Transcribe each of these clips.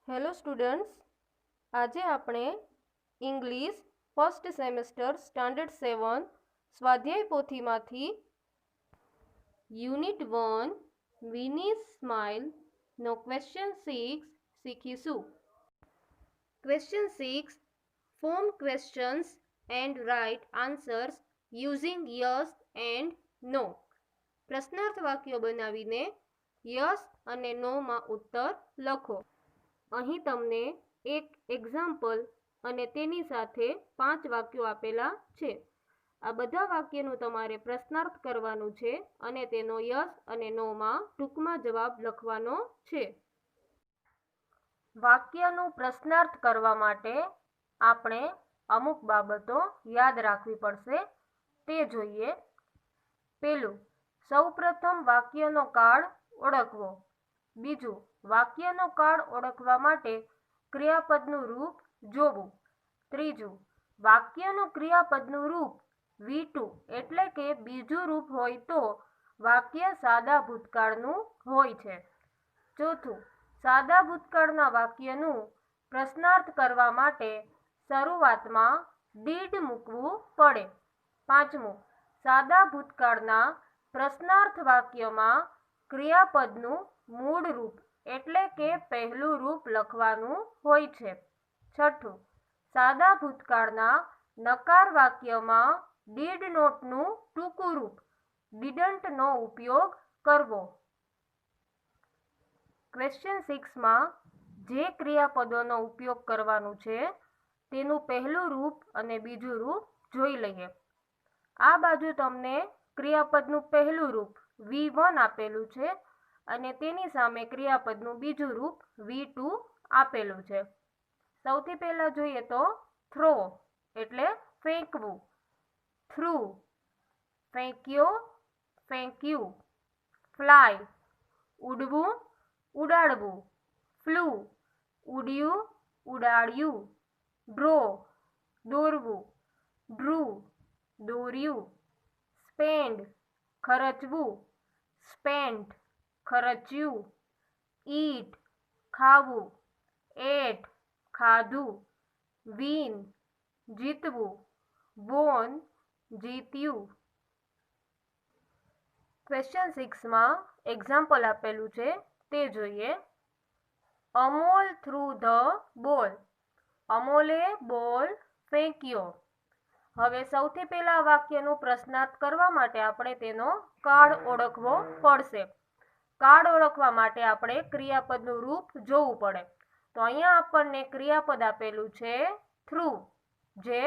Hello students, આજે આપણે English first semester standard 7 સ્વાધ્યાય પોથીમાંથી યુનિટ 1 વિનીસ સ્માઇલનો ક્વેશ્ચન 6 શીખીશું. Question 6. Form questions and write answers using yes and no. પ્રશ્નાર્થ વાક્યો બનાવીને યસ અને નોમાં ઉત્તર લખો. અહીં તમને એક એક્ઝામ્પલ અને તેની સાથે 5 વાક્યો આપેલા છે. આ બધા વાક્યનું તમારે પ્રશ્નાર્થ કરવાનું છે અને તેનો યસ અને નોમાં ટૂંકમાં જવાબ લખવાનો છે. વાક્યનું પ્રશ્નાર્થ કરવા માટે આપણે અમુક બાબતો યાદ રાખવી પડશે. તે જોઈએ. પહેલું, સૌપ્રથમ વાક્યનો કાળ ઓળખવો. બીજું, વાક્યનો કાળ ઓળખવા માટે ક્રિયાપદનું રૂપ જોવું. ત્રીજું, વાક્યનું ક્રિયાપદનું રૂપ V2 એટલે કે બીજું રૂપ હોય તો વાક્ય સાદા ભૂતકાળનું હોય છે. ચોથું, સાદા ભૂતકાળના વાક્યનું પ્રશ્નાર્થ કરવા માટે શરૂઆતમાં ડીડ મૂકવું પડે. પાંચમું, સાદા ભૂતકાળના પ્રશ્નાર્થ વાક્યમાં ક્રિયાપદનું મૂળ રૂપ એટલે કે પહેલું રૂપ લખવાનું હોય છે. છઠ્ઠું, સાદા ભૂતકાળના નકાર વાક્યમાં ડીડ નોટનું ટૂંકું રૂપ ડીડન્ટનો ઉપયોગ કરવો. ક્વેશ્ચન 6માં જે ક્રિયાપદોનો ઉપયોગ કરવાનું છે તેનું પહેલું રૂપ અને બીજું રૂપ જોઈ લઈએ. આ બાજુ તમને ક્રિયાપદનું પહેલું રૂપ V1 આપેલું છે અને તેની સામે ક્રિયાપદનું બીજું રૂપ V2 આપેલું છે. સૌથી પહેલા જોઈએ તો થ્રો એટલે ફેંકવું. થ્રુ, ફેંક્યો, ફેંક્યું. ફ્લાય, ઉડવું, ઉડાડવું. ફ્લુ, ઉડ્યું, ઉડાડ્યું. ડ્રો, દોરવું. ડ્રુ, દોર્યું. સ્પેન્ડ, ખર્ચવું. સ્પેન્ટ, ખર્ચ્યું. ઈટ, ખાવું. એટ, ખાધું. વિન, જીતવું. વોન, જીત્યું. ક્વેશ્ચન 6માં એક્ઝામ્પલ આપેલું છે તે જોઈએ. Amol through the ball. અમોલે બોલ ફેંક્યો. હવે સૌથી પહેલા વાક્યનું પ્રશ્નાર્થ કરવા માટે આપણે તેનો કાળ ઓળખવો પડશે. કાળ ઓળખવા માટે આપણે ક્રિયાપદનું રૂપ જોવું પડે. તો અહીંયા આપણને ક્રિયાપદ આપેલું છે થ્રુ, જે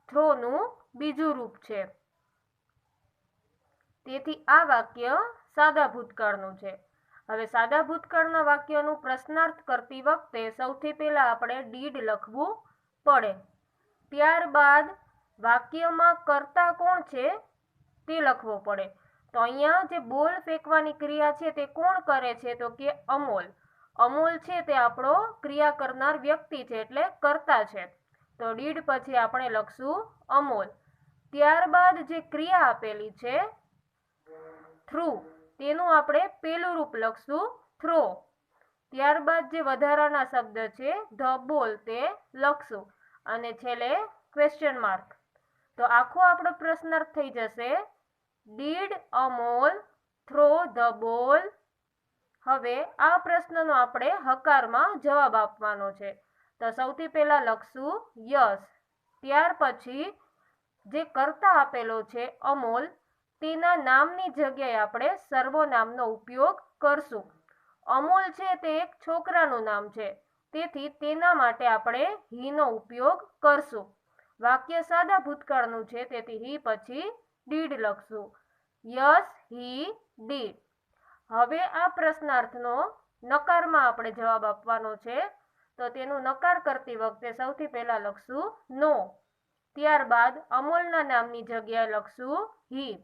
થ્રોનું બીજું રૂપ છે. તેથી આ વાક્ય સાદા ભૂતકાળનું છે. હવે સાદા ભૂતકાળના વાક્યનું પ્રશ્નાર્થ કરતી વખતે સૌથી પહેલા આપણે ડીડ લખવું પડે. ત્યારબાદ વાક્યમાં કર્તા કોણ છે તે લખવો પડે. તો અહીંયા જે બોલ ફેંકવાની ક્રિયા છે તે કોણ કરે છે તો કે અમોલ. અમોલ છે તે આપણો ક્રિયા કરનાર વ્યક્તિ છે એટલે કર્તા છે. તો ડીડ પછી આપણે લખશું અમોલ. ત્યારબાદ જે ક્રિયા આપેલી છે થ્રુ, તેનું આપણે પેલું રૂપ લખશું થ્રો. ત્યારબાદ જે વધારાના શબ્દ છે ધ બોલ તે લખશું અને છેલ્લે ક્વેશ્ચન માર્ક. તો આખો આપણો પ્રશ્નાર્થ થઈ જશે did Amol throw the ball. હવે આ પ્રશ્નનો આપણે હકારમાં જવાબ આપવાનો છે. તો સૌથી પહેલા લખશું યસ. ત્યાર પછી જે કર્તા આપેલો છે અમોલ, તેના નામની જગ્યાએ આપણે સર્વનામનો ઉપયોગ કરશું. અમોલ છે તે એક છોકરાનું નામ છે, તેથી તેના માટે આપણે હીનો ઉપયોગ કરશું. વાક્ય સાદા ભૂતકાળનું છે તેથી હી પછી ડીડ લખશું. Yes, he did. હવે આ પ્રશ્નાર્થનો નકારમાં આપણે જવાબ આપવાનો છે. તો તેનું નકાર કરતી વખતે સૌથી પહેલા લખશું નો. ત્યારબાદ અમોલના નામની જગ્યાએ લખશું હી.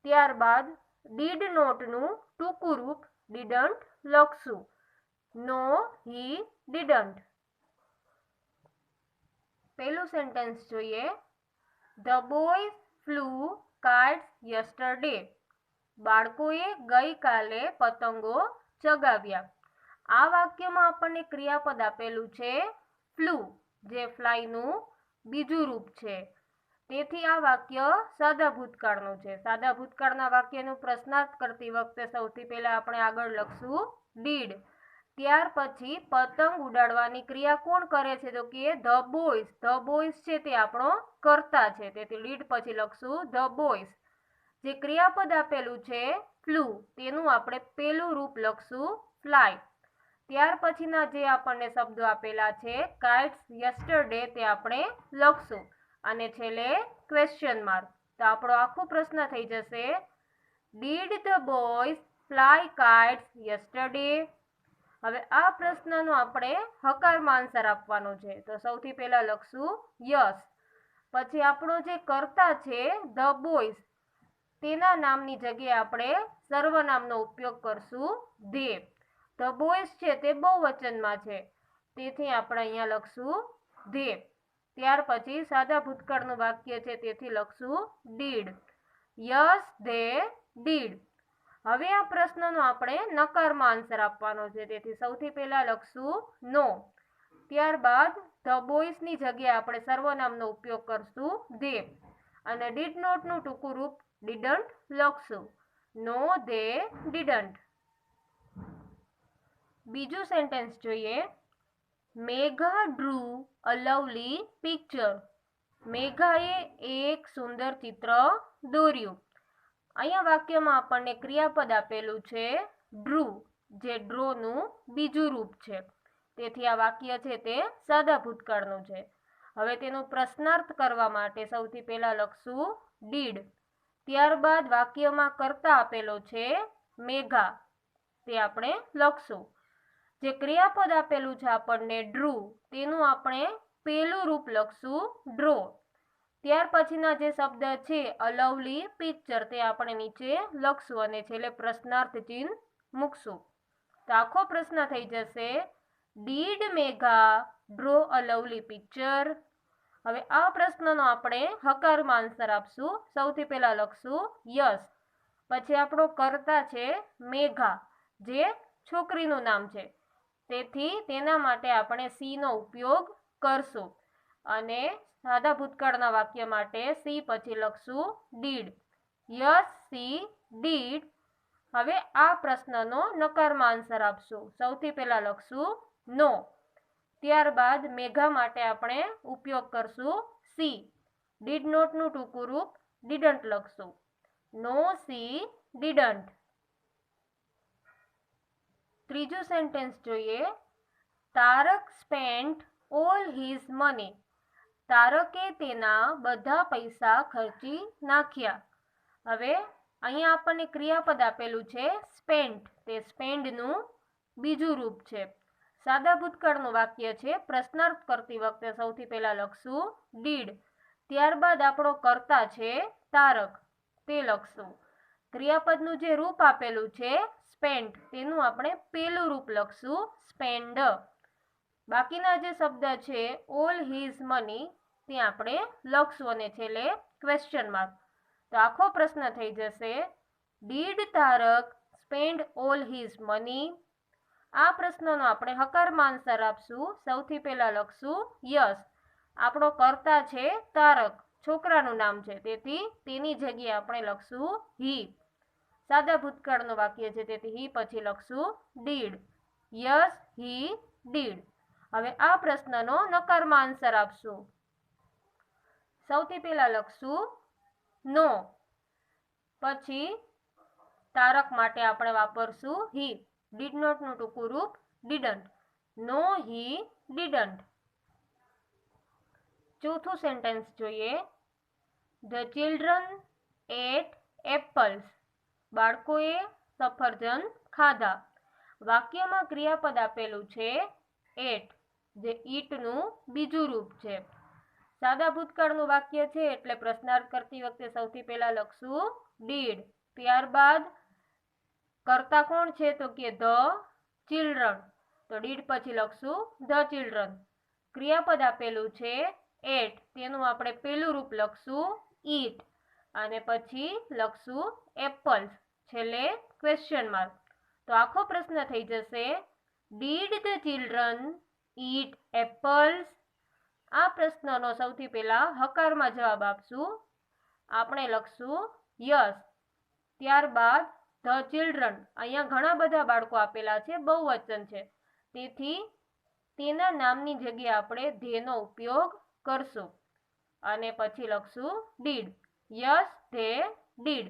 ત્યારબાદ ડીડ નોટનું ટૂંકું રૂપ ડીડન્ટ લખશું. No, he didn't. પહેલું સેન્ટેન્સ જોઈએ. The boy flew kites yesterday. બાળકોએ ગઈકાલે પતંગો ચગાવ્યા. આ વાક્યમાં આપણને ક્રિયાપદ આપેલું છે ફ્લુ, જે ફ્લાયનું બીજું રૂપ છે. તેથી આ વાક્ય સાદા ભૂતકાળનું છે. સાદા ભૂતકાળના વાક્યનું પ્રશ્નાર્થ કરતી વખતે સૌથી પહેલા આપણે આગળ લખશું ડીડ. ત્યાર પછી પતંગ ઉડાડવાની ક્રિયા કોણ કરે છે? તો કે ધ બોયઝ. ધ બોયઝ છે તે આપણો કર્તા છે, તેથી ડીડ પછી લખશું ધ બોયઝ. જે ક્રિયાપદ આપેલું છે ફ્લુ, તેનું આપણે પેલું રૂપ લખશું ફ્લાય. ત્યાર પછીના જે આપણને શબ્દો આપેલા છે કાઇટ્સ, યસ્ટરડે, તે આપણે લખશું અને છેલ્લે ક્વેશ્ચન માર્ક. તો આપણો આખો પ્રશ્ન થઈ જશે did the boys fly kites yesterday. હવે આ પ્રશ્નનો આપણે હકારમાં આન્સર આપવાનો છે. તો સૌથી પહેલા લખશું યસ. પછી આપણો જે કર્તા છે ધ બોયઝ, તેના નામની જગ્યાએ આપણે સર્વનામનો ઉપયોગ કરશું ધે. ધ બોયઝ છે તે બહુવચનમાં છે, તેથી આપણે અહીંયા લખશું ધે. ત્યાર પછી સાદા ભૂતકાળનું વાક્ય છે, તેથી લખશું ડીડ. Yes they did. હવે આ પ્રશ્નનો આપણે નકારમાં આન્સર આપવાનો છે, તેથી સૌથી પહેલા લખશું નો. ત્યારબાદ ધ બોયઝની જગ્યાએ આપણે સર્વનામનો ઉપયોગ કરશું ધે અને ડીડ નોટનું ટૂંકું રૂપ ડીડન્ટ લખશું. No they didn't. બીજું સેન્ટેન્સ જોઈએ. Megha drew a lovely picture. મેઘાએ એક સુંદર ચિત્ર દોર્યું. અહીંયા વાક્યમાં આપણને ક્રિયાપદ આપેલું છે ડ્રુ, જે ડ્રોનું બીજું રૂપ છે. તેથી આ વાક્ય છે તે સાદા ભૂતકાળનું છે. હવે તેનો પ્રશ્નાર્થ કરવા માટે સૌથી પહેલા લખશું ડીડ. ત્યારબાદ વાક્યમાં કર્તા આપેલો છે મેઘા, તે આપણે લખશું. જે ક્રિયાપદ આપેલું છે આપણને ડ્રુ, તેનું આપણે પેલું રૂપ લખશું ડ્રો. ત્યાર પછીના જે શબ્દ છે અ લવલી પિક્ચર, તે આપણે નીચે લખશું અને છેલ્લે પ્રશ્નાર્થ ચિહ્ન મૂકશું. તો આખો પ્રશ્ન થઈ જશે did Megha draw a lovely picture. હવે આ પ્રશ્નનો આપણે હકારમાં આન્સર આપશું. સૌથી પહેલા લખશું યસ. પછી આપણો કર્તા છે મેઘા, જે છોકરીનું નામ છે, તેથી તેના માટે આપણે સી નો ઉપયોગ કરશું અને સાદા ભૂતકાળના વાક્ય માટે સી પછી લખશું ડીડ. Yes she did. હવે આ પ્રશ્નનો નકારમાં આન્સર આપશું. સૌથી પહેલા લખશું નો. ત્યારબાદ મેઘા માટે આપણે ઉપયોગ કરશું સી. ડીડ નોટનું ટૂંકું રૂપ ડીડન્ટ લખશું. No she didn't. ત્રીજું સેન્ટેન્સ જોઈએ. Tarak spent all his money. તારકે તેના બધા પૈસા ખર્ચી નાખ્યા. હવે અહીંયા આપણને ક્રિયાપદ આપેલું છે સ્પેન્ટ, તે સ્પેન્ડનું બીજું રૂપ છે. સાદા ભૂતકાળનું વાક્ય છે. પ્રશ્નાર્થ કરતી વખતે સૌથી પહેલા લખશું ડીડ. ત્યારબાદ આપણો કર્તા છે તારક, તે લખશું. ક્રિયાપદનું જે રૂપ આપેલું છે સ્પેન્ટ, તેનું આપણે પેલું રૂપ લખશું સ્પેન્ડ. બાકીના જે શબ્દ છે ઓલ હિઝ મની, તે આપણે લખશું અને છેલ્લે ક્વેશ્ચન માર્ક. તો આખો પ્રશ્ન થઈ જશે did Tarak spend all his money. આ પ્રશ્નનો આપણે હકારમાં આન્સર આપશું. સૌથી પહેલા લખશું યસ. આપણો કર્તા છે તારક, છોકરાનું નામ છે, તેથી તેની જગ્યાએ આપણે લખશું હી. સાદા ભૂતકાળનું વાક્ય છે, તેથી હી પછી લખશું ડીડ. Yes he did. હવે આ પ્રશ્નનો નકારમાં આન્સર આપશું. સૌથી પહેલા લખશું નો. પછી તારક માટે આપણે વાપરશું હી. ડીડ નોટનું ટૂંકું રૂપ ડીડન્ટ. No he didn't. ચોથું સેન્ટેન્સ જોઈએ. The children ate apples. બાળકોએ સફરજન ખાધા. વાક્યમાં ક્રિયાપદ આપેલું છે એટ, જે ઈટનું બીજું રૂપ છે. સાદા ભૂતકાળનું વાક્ય છે, એટલે પ્રશ્નાર્થ કરતી વખતે સૌથી પહેલા લખશું ડીડ. ત્યારબાદ કર્તા કોણ છે? તો કે ધ ચિલ્ડ્રન, તો ડીડ પછી લખશું ધ ચિલ્ડ્રન. ક્રિયાપદ આપેલું છે એટ, તેનું આપણે પેલું રૂપ લખશું ઈટ અને પછી લખશું એપલ્સ, છેલ્લે ક્વેશ્ચન માર્ક. તો આખો પ્રશ્ન થઈ જશે did the children eat apples? આ પ્રશ્નનો સૌથી પહેલા હકારમાં જવાબ આપશું. આપણે લખશું યસ. ત્યારબાદ ધ ચિલ્ડ્રન, અહીંયા ઘણા બધા બાળકો આપેલા છે, બહુવચન છે, તેથી તેના નામની જગ્યાએ આપણે ધેનો ઉપયોગ કરશું અને પછી લખશું ડીડ. Yes they did.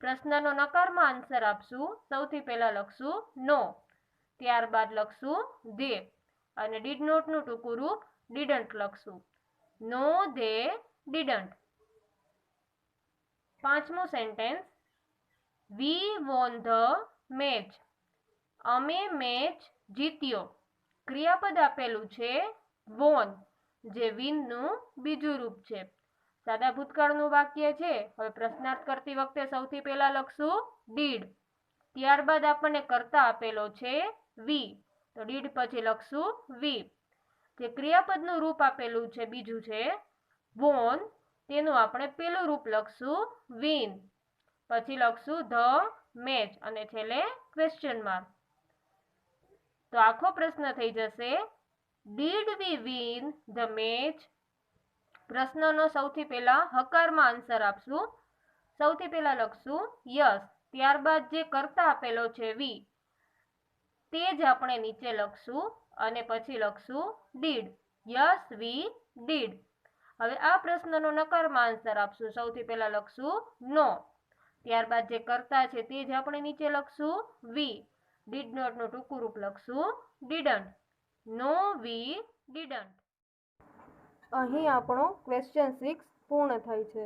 પ્રશ્નનો નકારમાં આન્સર આપશું. સૌથી પહેલા લખશું નો, ત્યારબાદ લખશું ધે અને ડીડ નોટનું ટૂંકું રૂપ ડીડન્ટ લખશું. No they didn't. પાંચમું sentence, we won the match. અમે મેચ જીત્યો. ક્રિયાપદ આપેલું છે વોન, જે વિનનું બીજું રૂપ છે. સાદા ભૂતકાળનું વાક્ય છે. હવે પ્રશ્નાર્થ કરતી વખતે સૌથી પહેલા લખશું ડીડ. ત્યારબાદ આપણને કર્તા આપેલો છે વી, તો ડીડ પછી લખશું વી. જે ક્રિયાપદનું રૂપ આપેલું છે બીજું છે વોન, તેનું આપણે પેલું રૂપ લખશું વિન, પછી લખશું ધ મેચ અને છેલ્લે ક્વેશ્ચન માર્ક. તો આખો પ્રશ્ન થઈ જશે did we win the match? પ્રશ્નનો સૌથી પહેલા હકારમાં આન્સર આપશું. સૌથી પહેલા લખશું યસ, ત્યારબાદ જે કર્તા આપેલો છે વી, તે જ આપણે નીચે લખશું અને પછી લખશું ડીડ. Yes we did. હવે આ પ્રશ્નનો નકારમાં આન્સર આપશું. સૌથી પહેલા લખશું નો, ત્યારબાદ જે કર્તા છે તે જ આપણે નીચે લખશું વી. ડીડ નોટનું ટૂંકું રૂપ લખશું ડીડન્ટ. No V didn't. અહીં આપણો ક્વેશ્ચન 6 પૂર્ણ થાય છે.